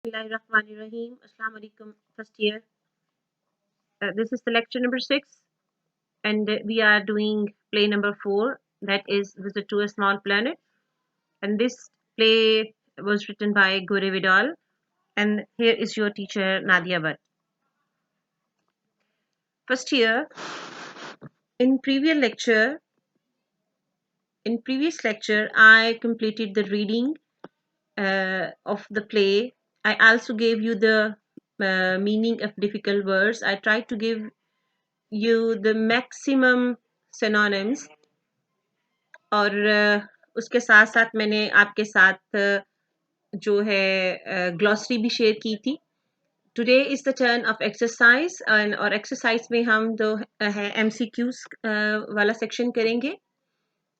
Bismillahirrahmanirrahim. Assalamu alaikum, first year. This is the lecture number 6, and we are doing play number 4, that is Visit to a Small Planet. And this play was written by Gore Vidal, and here is your teacher Nadia Bhatt. First year, in previous lecture, I completed the reading of the play. I also gave you the meaning of difficult words. I tried to give you the maximum synonyms, और उसके साथ साथ मैंने आपके साथ जो है glossary भी शेयर की थी. Today is the turn off exercise, और एक्सरसाइज में हम जो है एमसीक्यूज वाला सेक्शन करेंगे,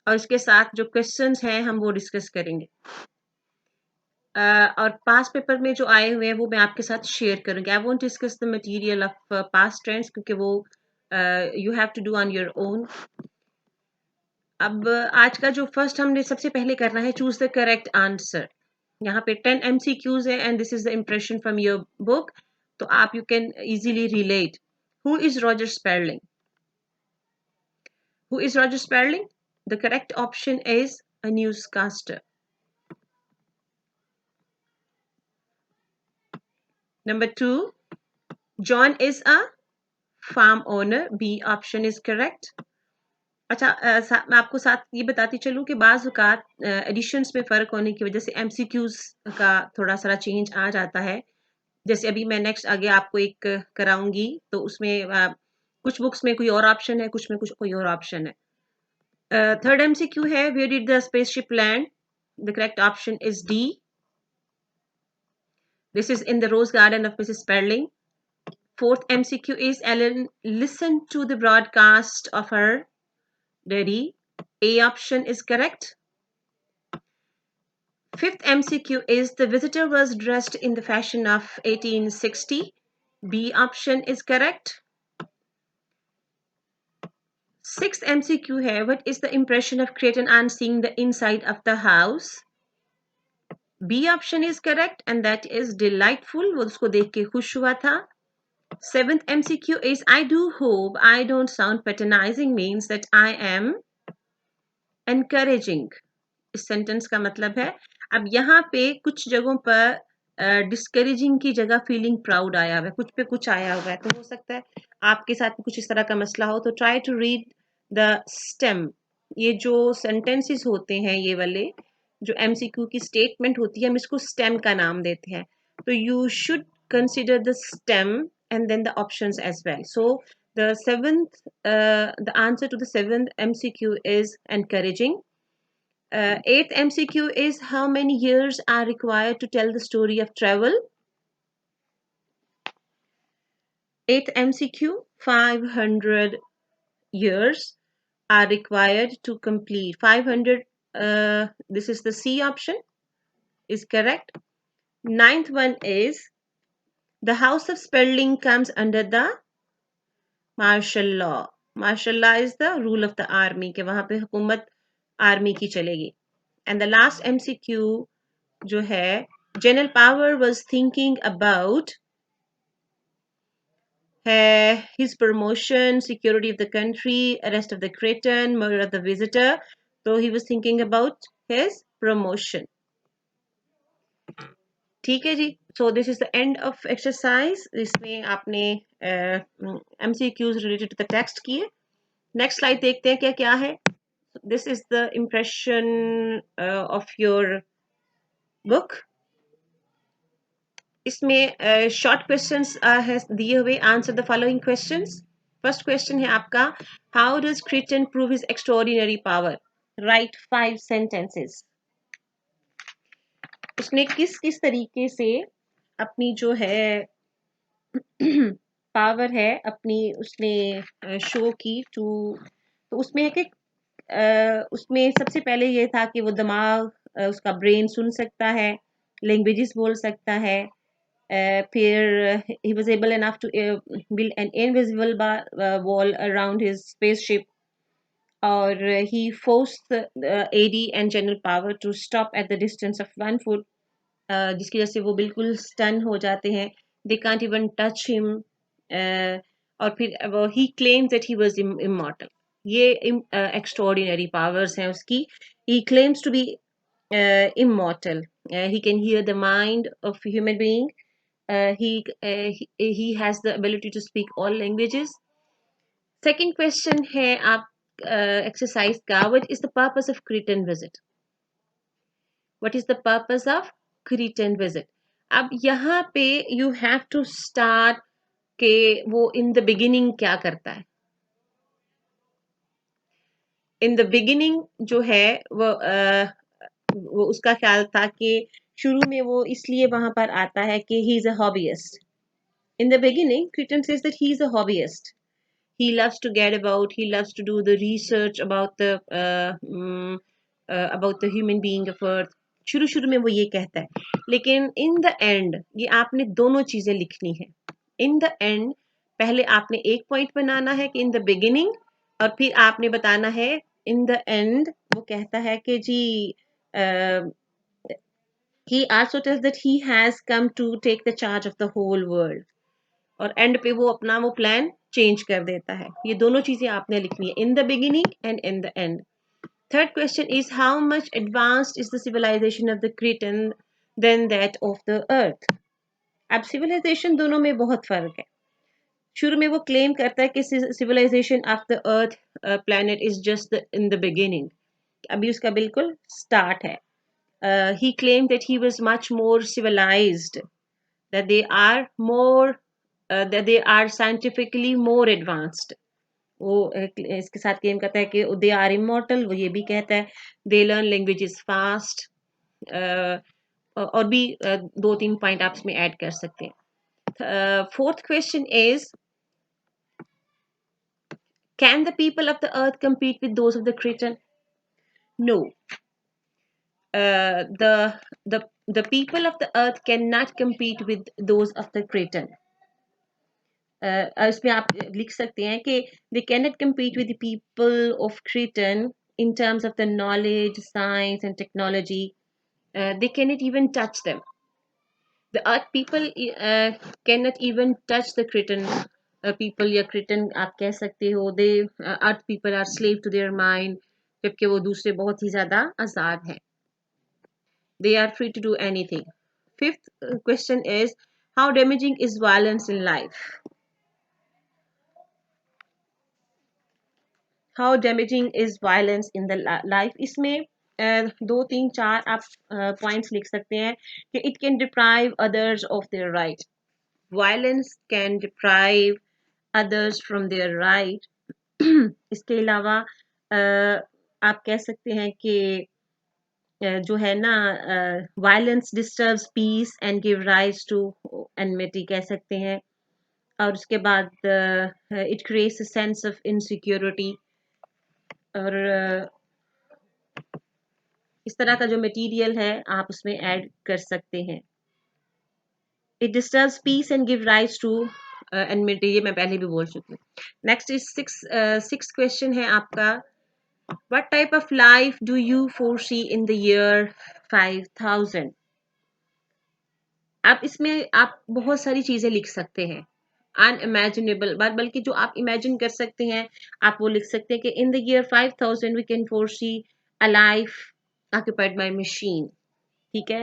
और उसके साथ जो क्वेश्चंस हैं हम वो डिस्कस करेंगे. और पास्ट पेपर में जो आए हुए हैं वो मैं आपके साथ शेयर करूंगी. I won't discuss the material of past trends, क्योंकि वो you have to do on your own. अब आज का जो फर्स्ट हमने सबसे पहले करना है, चूज द करेक्ट आंसर. यहाँ पे 10 MCQs है, and this is the impression from your book, तो आप you can easily relate. Who is Roger Sperling? Who is Roger Sperling? The correct option is a newscaster. Number 2, John is a farm owner. B option is correct. अच्छा, मैं आपको साथ ये बताती चलूं कि बाज़ औक़ात एडिशंस में फ़र्क होने की वजह से एमसीक्यूज़ का थोड़ा सा चेंज आ जाता है. जैसे अभी मैं नेक्स्ट आगे आपको एक कराऊंगी, तो उसमें कुछ बुक्स में कोई और ऑप्शन है, कुछ में कुछ कोई और ऑप्शन है. थर्ड एमसीक्यू है, where did the spaceship land? The correct option is D. This is in the rose garden of Mrs Sperling. Fourth MCQ is Ellen listened to the broadcast of her daddy. A option is correct. Fifth MCQ is the visitor was dressed in the fashion of 1860. B option is correct. Sixth MCQ है, what is the impression of Creighton on seeing the inside of the house? B option is correct, and that is delightful. वो उसको देख के खुश हुआ था. Seventh MCQ is I do hope I don't sound patronizing means that I am encouraging. इस sentence का मतलब है, अब यहाँ पे कुछ जगहों पर डिस्करेजिंग की जगह फीलिंग प्राउड आया हुआ है, कुछ पे कुछ आया हुआ है, तो हो सकता है आपके साथ भी कुछ इस तरह का मसला हो. तो try to read the stem. ये जो सेंटेंसेस होते हैं, ये वाले जो एमसीक्यू की स्टेटमेंट होती है, हम इसको स्टेम का नाम देते हैं. तो you should consider the stem and then the options as well. So the answer to the seventh MCQ is encouraging. Eighth MCQ is how many years are required to tell the story of travel? Eighth MCQ, 500 years are required to complete. 500, this is the C option, is correct. Ninth one is the House of Sperling comes under the martial law. Martial law is the rule of the army, के वहाँ पे हुकूमत army की चलेगी. And the last MCQ जो है, General Power was thinking about his promotion, security of the country, arrest of the Creighton, murder of the visitor. So he was thinking about his promotion. ठीक है जी. So this is the end of exercise. इसमें आपने MCQs related to the text किए. Next slide देखते हैं क्या क्या है. This is the impression of your book. इसमें शॉर्ट क्वेश्चंस दिए हुए. Answer the following questions. First question है आपका, how does Kriton prove his extraordinary power? Write 5 sentences. उसने किस किस तरीके से अपनी जो है पावर है अपनी उसने शो की टू. तो उसमें है कि उसमें सबसे पहले ये था कि वो दिमाग उसका ब्रेन सुन सकता है, लैंग्वेजेस बोल सकता है. फिर he was able enough to build an invisible wall around his spaceship, or he forced the AD and General Power to stop at the distance of 1 foot. जिसकी वजह से वो बिल्कुल स्टन हो जाते हैं. They can't even touch him. और फिर he claims that he was immortal. ये एक्स्ट्रॉर्डिनरी पावर्स हैं उसकी. He claims to be immortal. He can hear the mind of a human being. He has the ability to speak all languages. Second question है आप exercise का. What is the purpose of Cretan visit? What is the purpose of Cretan visit? अब यहाँ पे you have to start के वो in the beginning क्या करता है. In the beginning जो है वो उसका ख्याल था कि शुरू में वो इसलिए वहां पर आता है कि he is a hobbyist. In the beginning, Cretan says that he is a hobbyist. He loves to get about. He loves to do the research about the human being of Earth. शुरू शुरू में वो ये कहता है. लेकिन in the end ये आपने दोनों चीजें लिखनी है. In the end पहले आपने एक पॉइंट बनाना है कि in the beginning, और फिर आपने बताना है in the end. वो कहता है कि जी he also tells that he has come to take the charge of the whole world. और एंड पे वो अपना वो प्लान चेंज कर देता है. ये दोनों चीजें आपने लिखनी है, in the beginning and in the end. Third question is how much advanced is the civilisation of the Kriton than that of the earth. अब सिविलाइजेशन दोनों में बहुत फर्क है. शुरू में वो क्लेम करता है कि civilisation of the earth planet is just in the beginning. अभी उसका बिल्कुल स्टार्ट है. He claimed that he was much more civilized, that they are more that they are scientifically more advanced. वो इसके साथ क्लेम करता है कि दे आर इमॉर्टल. वो ये भी कहता है दे लर्न लैंग्वेजेस फास्ट. और भी दो तीन पॉइंट आप इसमें ऐड कर सकते हैं. Fourth question is can the people of the earth compete with those of the Cretan? No. The people of the earth cannot compete with those of the Cretan. इसमें आप लिख सकते हैं कि they cannot compete with the people of Cretan in terms of the knowledge, science and technology. They cannot even touch them. The earth people cannot even touch the Cretan people. या Cretan आप कह सकते हो. They earth people are slave to their mind, जबकि वो दूसरे बहुत ही ज्यादा आजाद हैं. They are free to do anything. Fifth question is how damaging is violence in life? How damaging is violence in the life? इसमें दो तीन चार आप पॉइंट्स लिख सकते हैं कि it can deprive others of their right. Violence can deprive others from their right. इसके अलावा आप कह सकते हैं कि जो है ना violence disturbs peace and give rise to enmity कह सकते हैं. और उसके बाद it creates a sense of insecurity. और इस तरह का जो मटेरियल है आप उसमें ऐड कर सकते हैं. It disturbs peace and give rise to enmity. ये मैं पहले भी बोल चुकी हूँ. नेक्स्ट इज सिक्स क्वेश्चन है आपका. What type of life do you foresee in the year 5000? आप इसमें आप बहुत सारी चीजें लिख सकते हैं. अनइमेजिनेबल, बल्कि जो आप इमेजिन कर सकते हैं आप वो लिख सकते हैं कि in the year 5000 we can foresee a life occupied by machine. ठीक है.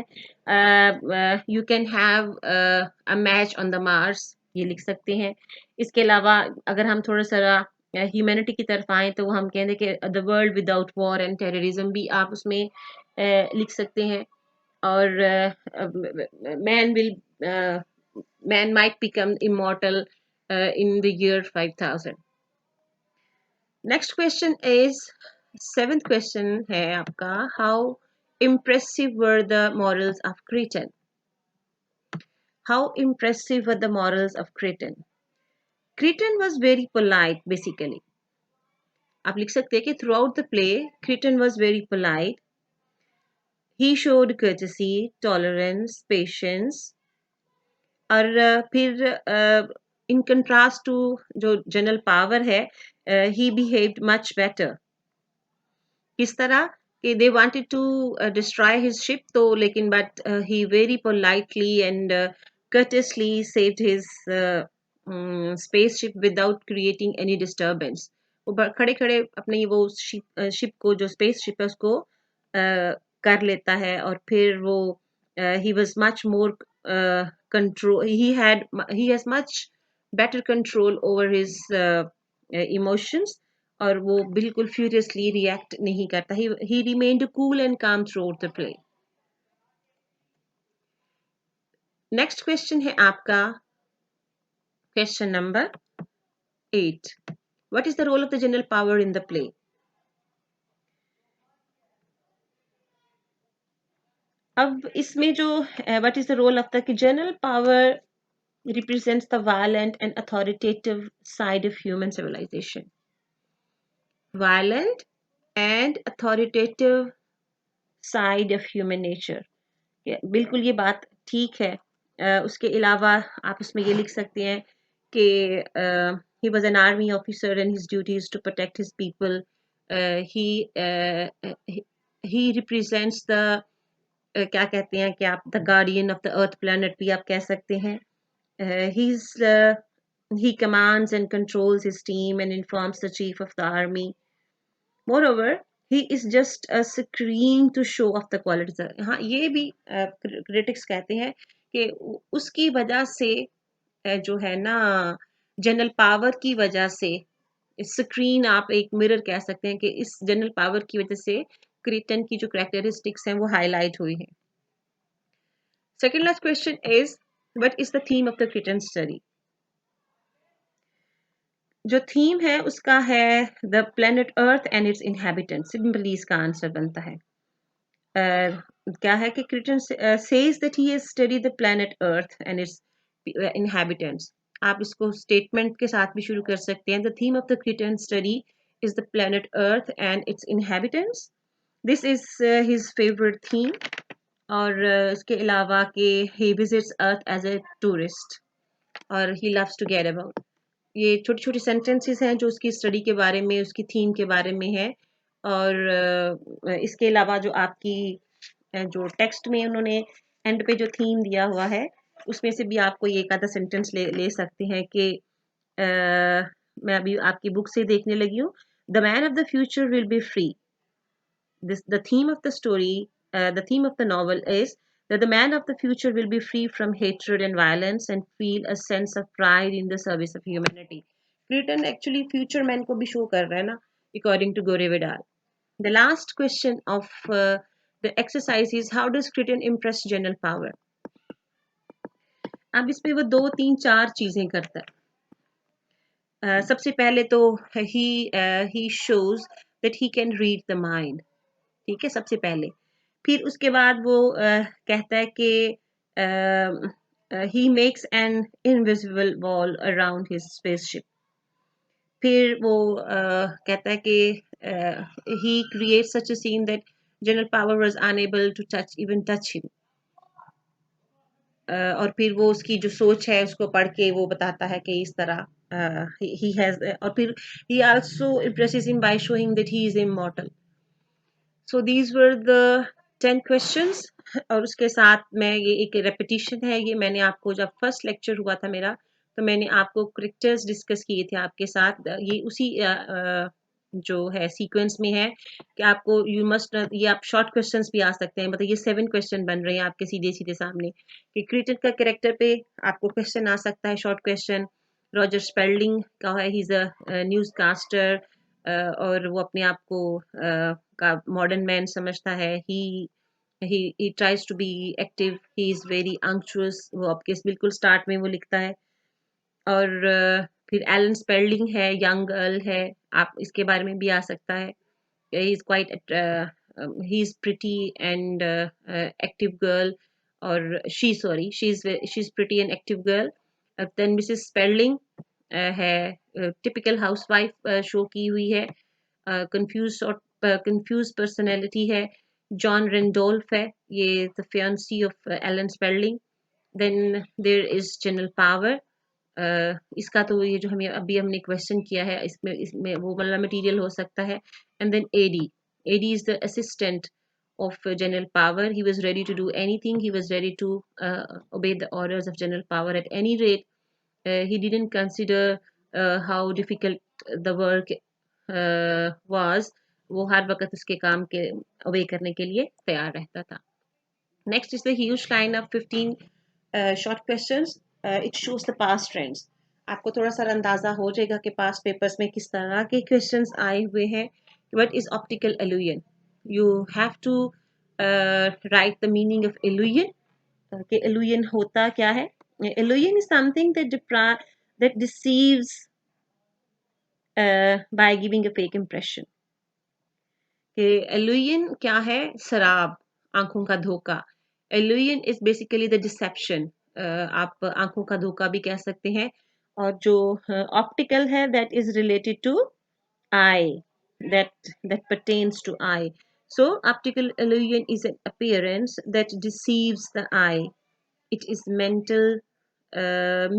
You can have a match on the Mars. ये लिख सकते हैं. इसके अलावा अगर हम थोड़ा सा ह्यूमैनिटी की तरफ आए तो हम कहेंगे कि the world without war and terrorism भी आप उसमें लिख सकते हैं. और man will man might become immortal in the year 5000. Next question is seventh question है आपका. How impressive were the morals of Cretan? How impressive were the morals of Cretan? Cretan was very polite basically. आप लिख सकते हैं कि throughout the play Cretan was very polite. He showed courtesy, tolerance, patience. और फिर in contrast to जो general power है ही behaved much better. किस तरह कि they wanted to destroy his ship, तो लेकिन but he very politely and courteously saved his spaceship without creating any disturbance. वो खड़े खड़े अपने वो शिप को जो स्पेस शिप है उसको कर लेता है, और फिर वो he was much more control, he has much better control over his emotions, और वो बिल्कुल फ्यूरियसली रिएक्ट नहीं करता. He remained cool and calm throughout the play. Next question है आपका question number 8. What is the role of the general power in the play? अब इसमें जो what is the role of the general power represents the violent and authoritative side of human civilization. Violent and authoritative side of human nature. बिल्कुल ये बात ठीक है. उसके अलावा आप उसमें ये लिख सकते हैं कि he was an army officer and his duty is to protect his people. He represents the क्या कहते हैं कि आप the guardian of the earth planet भी आप कह सकते हैं. He commands and controls his team and informs the chief of the army. Moreover, he is just a screen to show off the qualities. हाँ, ये भी critics कहते हैं कि उसकी वजह से जो है ना, जनरल पावर की वजह से, स्क्रीन आप एक मिरर कह सकते हैं कि इस जनरल पावर की वजह से क्रिटन की जो कैरेक्टरिस्टिक्स हैं वो हाईलाइट हुई हैं. Second last question is what is the theme of the Kriton study? जो थीम है उसका है the planet earth and its inhabitant. Simply इसका आंसर बनता है क्या है कि Kriton says that he has studied the planet earth and its inhabitants. आप इसको स्टेटमेंट के साथ भी शुरू कर सकते हैं. The theme of the Kriton study is the planet earth and its inhabitants. This is his favourite theme. और इसके अलावा कि he visits earth as a tourist और he loves to get about. ये छोटी छोटी सेंटेंसेस हैं जो उसकी स्टडी के बारे में, उसकी थीम के बारे में है. और इसके अलावा जो आपकी जो टेक्स्ट में उन्होंने एंड पे जो थीम दिया हुआ है उसमें से भी आप कोई एक आधा सेंटेंस ले सकते हैं कि मैं अभी आपकी बुक से देखने लगी हूँ. The man of the future will be free. The theme of the story, the theme of the novel is that the man of the future will be free from hatred and violence and feel a sense of pride in the service of humanity. Creighton actually future man को भी show कर रहा है ना, according to Gore Vidal. The last question of the exercise is how does Creighton impress general power? अब इस पे वो 2 3 4 चीजें करता है. सबसे पहले तो he shows that he can read the mind. ठीक है, सबसे पहले. फिर उसके बाद वो कहता है कि he makes an invisible wall around his spaceship. फिर वो कहता है कि he creates such a scene that general power was unable to touch him. और फिर वो उसकी जो सोच है उसको पढ़ के वो बताता है कि इस तरह he has, और फिर he also impresses him by showing that he is immortal. So these were the 10 questions. और उसके साथ मैं ये एक रेपिटिशन है, ये मैंने आपको जब फर्स्ट लेक्चर हुआ था मेरा तो मैंने आपको करेक्टर्स डिस्कस किए थे आपके साथ. ये उसी जो है सीक्वेंस में है कि आपको यू मस्ट, ये आप शॉर्ट क्वेश्चंस भी आ सकते हैं. मतलब ये 7 क्वेश्चन बन रहे हैं आपके सीधे सीधे सामने कि क्रिएटर का कैरेक्टर पे आपको क्वेश्चन आ सकता है, शॉर्ट क्वेश्चन. रॉजर स्पेल्डिंग का है, he is a newscaster और वो अपने आप को का मॉडर्न मैन समझता है. he tries to be active, he is very unctuous. वो आपके बिल्कुल स्टार्ट में वो लिखता है. और फिर एलन स्पेल्डिंग है, यंग गर्ल है, आप इसके बारे में भी आ सकता है. he is quite he is pretty and active girl, और she's pretty and active girl. then Mrs Spalding है, टिपिकल हाउसवाइफ शो की हुई है, कंफ्यूज पर्सनैलिटी है. जॉन रेंडोल्फ है, ये the fiancee of Ellen Spalding. Then there is general power. इसका तो ये जो हमें अभी हमने क्वेश्चन किया है इसमें वो वाला मटेरियल हो सकता है. And then AD, AD is the assistant of General Power. He was ready to do anything. He was ready to obey the orders of General Power at any rate. He didn't consider how difficult the work was. वो हर वक्त उसके काम के obey करने के लिए तैयार रहता था. Next is the huge line of 15 short questions. It shows the past trends. आपको थोड़ा सा अंदाजा हो जाएगा कि past papers में किस तरह के questions आए हुए हैं. What is optical illusion? You have to write the meaning of illusion. कि illusion होता क्या है? Illusion is something that deceives by giving a fake impression. कि illusion क्या है? शराब, आंखों का धोखा. Illusion is basically the deception. आप आंखों का धोखा भी कह सकते हैं. और जो optical है, that is related to eye, that pertains to eye. So optical illusion is an appearance that deceives the eye. It is mental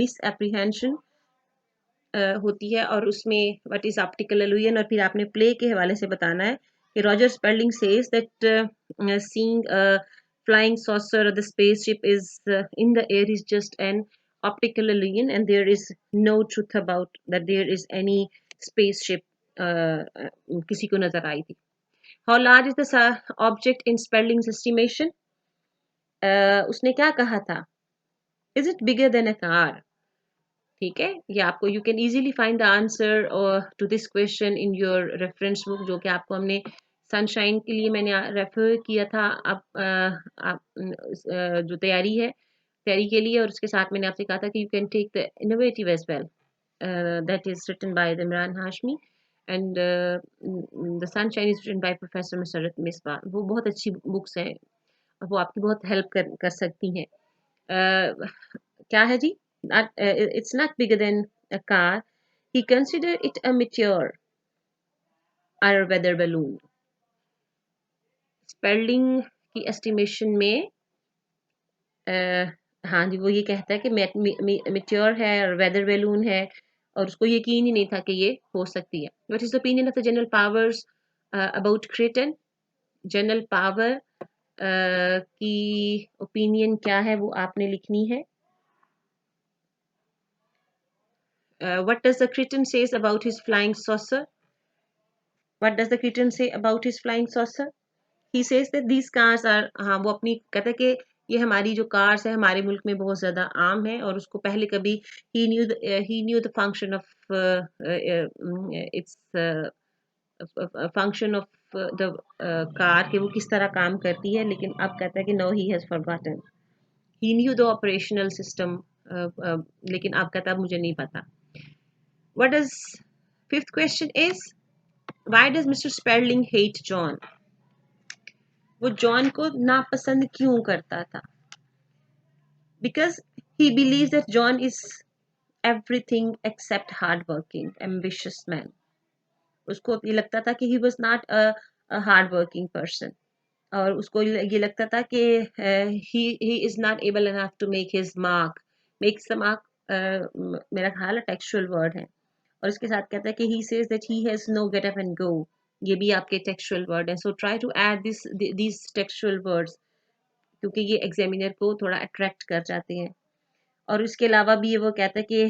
misapprehension होती है. और उसमें व्हाट इज ऑप्टिकल इल्यूजन, और फिर आपने प्ले के हवाले से बताना है कि Roger Spalding says that seeing a flying saucer or the spaceship is in the air is just an optical illusion, and there is no truth about that there is any spaceship किसी को नजर आई थी. How large is the object in Sperling's estimation? उसने क्या कहा था? Is it bigger than a car? ठीक है, ये आपको you can easily find the answer to this question in your reference book, जो कि आपको हमने सनशाइन के लिए मैंने रेफर किया था. आप जो तैयारी के लिए, और उसके साथ मैंने आपसे कहा था कि you can take the innovative as well, that is written by Imran Hashmi, and the sunshine is written by professor Musarrat Misbah. वो बहुत अच्छी बुक्स हैं, वो आपकी बहुत हेल्प कर सकती हैं. क्या है जी? It's not bigger than a car. He considered it a meteor or a weather balloon. Sperling की estimation में हाँ जी, वो ये कहता है कि meteor है और weather balloon है, और उसको यकीन ही नहीं था कि ये हो सकती है. What is the opinion of the general powers about Creighton? General power की opinion क्या है वो आपने लिखनी है. What does the Cretan says about his flying saucer? What does the Cretan say about his flying saucer? He says that these cars are, हाँ वो अपनी कहता है कि ये हमारी जो कार्स है हमारे मुल्क में बहुत ज़्यादा आम है, और उसको पहले कभी he knew the function of its function of the car कि वो किस तरह काम करती है, लेकिन अब कहता है कि no, he has forgotten. He knew the operational system, लेकिन अब कहता है मुझे नहीं पता. What does fifth question is, why does Mr. Sperling hate John? वो जॉन को नापसंद क्यों करता था? Because he believes that John is everything except hardworking, ambitious man. उसको ये लगता था कि he was not a hardworking person. और उसको ये लगता था कि he is not able enough to make his mark. Makes the mark मेरा ख्याल है टेक्सचुअल वर्ड है. और इसके साथ कहता है कि he says that he has no get up and go. ये भी आपके टेक्सचुअल वर्ड है. So try to add these textual words, क्योंकि ये एग्जामिनर को थोड़ा अट्रैक्ट कर जाते हैं. और इसके अलावा भी ये वो कहता है कि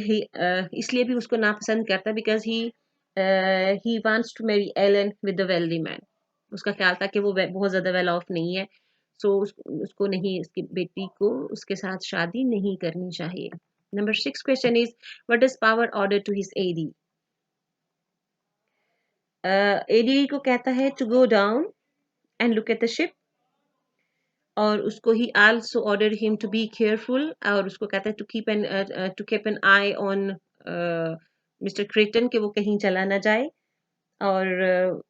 इसलिए भी उसको नापसंद करता है because he wants to marry Ellen with the wealthy man. उसका ख्याल था कि वो बहुत ज़्यादा वेल ऑफ नहीं है, सो उसको नहीं, उसकी बेटी को उसके साथ शादी नहीं करनी चाहिए. Number 6 question is, what is power order to his AD? AD को कहता है to go down and look at the ship, और उसको he also order him to be careful, और उसको कहता है to keep an eye on mister Crichton कि वो कहीं चला ना जाए, और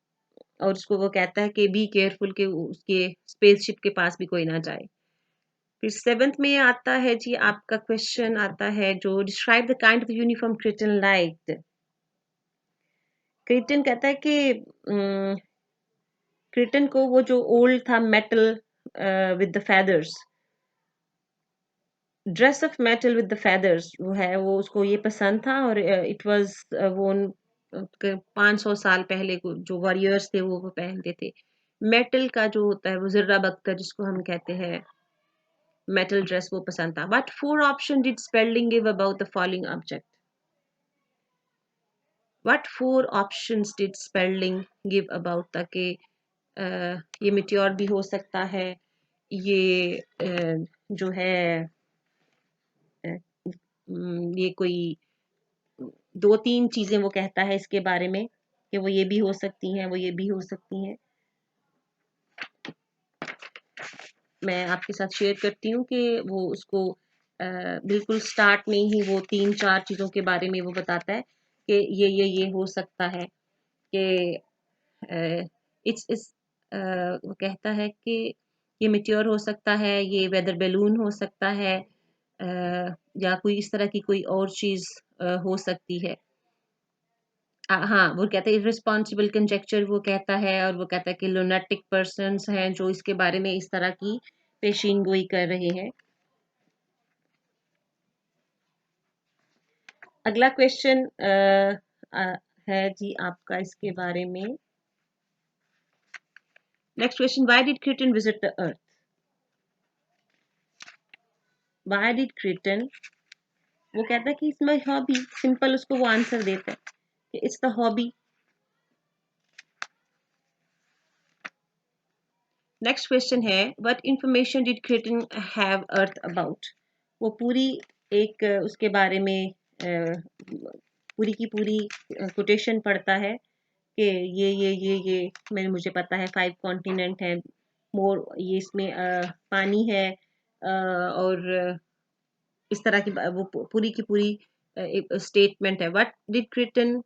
उसको वो कहता है कि बी केयरफुल कि उसके स्पेसशिप के पास भी कोई ना जाए. फिर 7th में आता है जी आपका क्वेश्चन आता है जो describe the kind of uniform क्रेटन liked. क्रेटन कहता है कि क्रेटन को वो जो ओल्ड था metal with the feathers, dress of metal with the feathers वो है, वो उसको ये पसंद था. और इट वाज वो 500 साल पहले जो वॉरियर्स थे वो पहनते थे. मेटल का जो होता है वो ज़र्रा बख्तर जिसको हम कहते हैं मेटल ड्रेस, वो पसंद था. What four option did Spelling give about the following object? What four options did Spelling give about था कि ये मिट्योर भी हो सकता है, ये जो है ये कोई 2-3 चीजें वो कहता है इसके बारे में कि वो ये भी हो सकती हैं, वो ये भी हो सकती हैं. मैं आपके साथ शेयर करती हूँ कि वो उसको बिल्कुल स्टार्ट में ही वो 3-4 चीज़ों के बारे में वो बताता है कि ये हो सकता है कि इट्स वो कहता है कि ये मेच्योर हो सकता है, ये वेदर बैलून हो सकता है, या कोई इस तरह की कोई और चीज़ हो सकती है. हाँ, वो कहता है इर्रेस्पॉन्सिबल कंजेक्चर वो कहता है, और वो कहता है कि लुनाटिक पर्सन्स हैं जो इसके बारे में इस तरह की पेशीन गोई कर रहे हैं. अगला क्वेश्चन है जी आपका इसके बारे में. Next question, why did Kriton visit the earth? Why did Kriton, वो कहता है कि इसमें हॉबी, सिंपल उसको वो आंसर देता है कि it's the hobby. Next question है, what information did Kriton have earth about? वो पूरी एक उसके बारे में पूरी की पूरी कोटेशन पढ़ता है कि ये मैंने मुझे पता है 5 कॉन्टिनेंट है, मोर ये इसमें पानी है, और इस तरह की वो पूरी की पूरी एक स्टेटमेंट है. व्हाट डिड क्रिटन,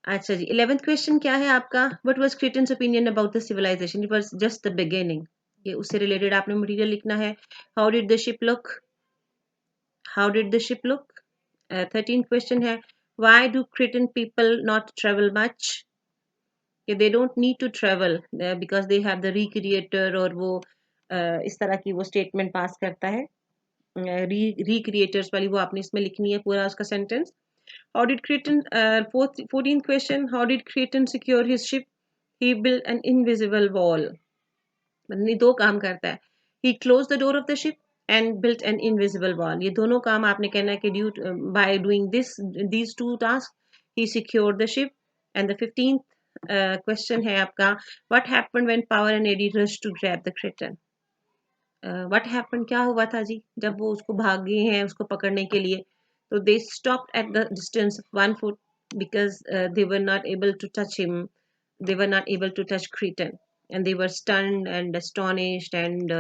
अच्छा जी 11th क्वेश्चन क्या है आपका, what was Kriton's opinion about the civilisation? It was just the beginning. ये उससे रिलेटेड आपने मटेरियल लिखना है. How did the ship look, how did the ship look. 13th question है, why do Kriton people not travel much? They don't need to travel because they have the recreator, और वो इस तरह की वो स्टेटमेंट पास करता है. रिक्रिएटर्स वाली वो आपने इसमें लिखनी है पूरा उसका sentence. How did Cretan, 14th question, how did Cretan secure his ship? He built an invisible wall. मतलब दो काम करता है. He closed the door of the ship and built an invisible wall. ये दोनों काम आपने कहना है कि by doing these two tasks, he secured the ship. And the 15th question है आपका, what happened when Power and Eddie rushed to grab the Cretan? What happened, क्या हुआ था जी जब वो उसको भागे हैं उसको पकड़ने के लिए? So they stopped at the distance of 1 foot because they were not able to touch him. They were not able to touch Cretan, and they were stunned and astonished, and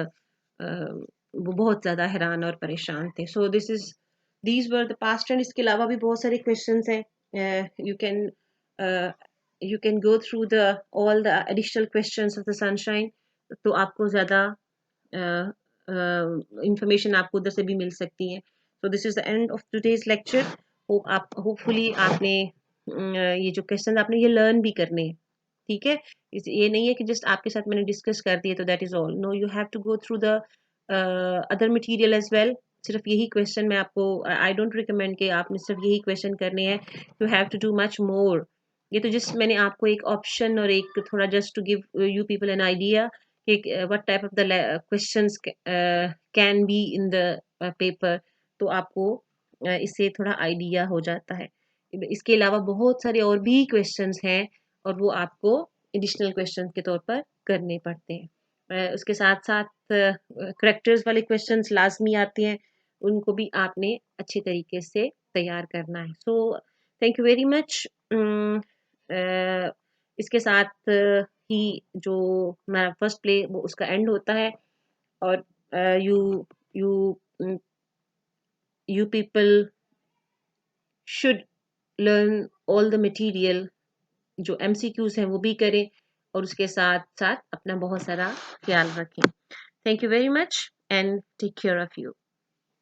वो बहुत ज़्यादा हैरान और परेशान थे. So these were the past tense. इसके अलावा भी बहुत सारे questions हैं. You can go through all the additional questions of the sunshine. तो आपको ज़्यादा इंफॉर्मेशन आपको उधर से भी मिल सकती है. So this is the end of today's lecture. Hopefully आपने ये जो क्वेश्चन आपने ये लर्न भी करने हैं. ठीक है, ये नहीं है कि जस्ट आपके साथ मैंने डिस्कस कर दिया तो that is all. No, you have to go through the other material as well. सिर्फ यही क्वेश्चन मैं आपको, आई डोंट रिकमेंड कि आपने सिर्फ यही क्वेश्चन करने हैं. You have to do much more. ये तो जस्ट मैंने आपको एक ऑप्शन और एक थोड़ा just to give you people an idea कि what type of the questions can be in the paper. तो आपको इससे थोड़ा आइडिया हो जाता है. इसके अलावा बहुत सारे और भी क्वेश्चंस हैं और वो आपको एडिशनल क्वेश्चंस के तौर पर करने पड़ते हैं. उसके साथ साथ करेक्टर्स वाले क्वेश्चंस लाजमी आते हैं, उनको भी आपने अच्छे तरीके से तैयार करना है. So thank you very much. इसके साथ ही जो हमारा फर्स्ट प्ले वो उसका एंड होता है. और you you you people should learn all the material. जो MCQs हैं वो भी करें और उसके साथ साथ अपना बहुत सारा ख्याल रखें. Thank you very much and take care of you.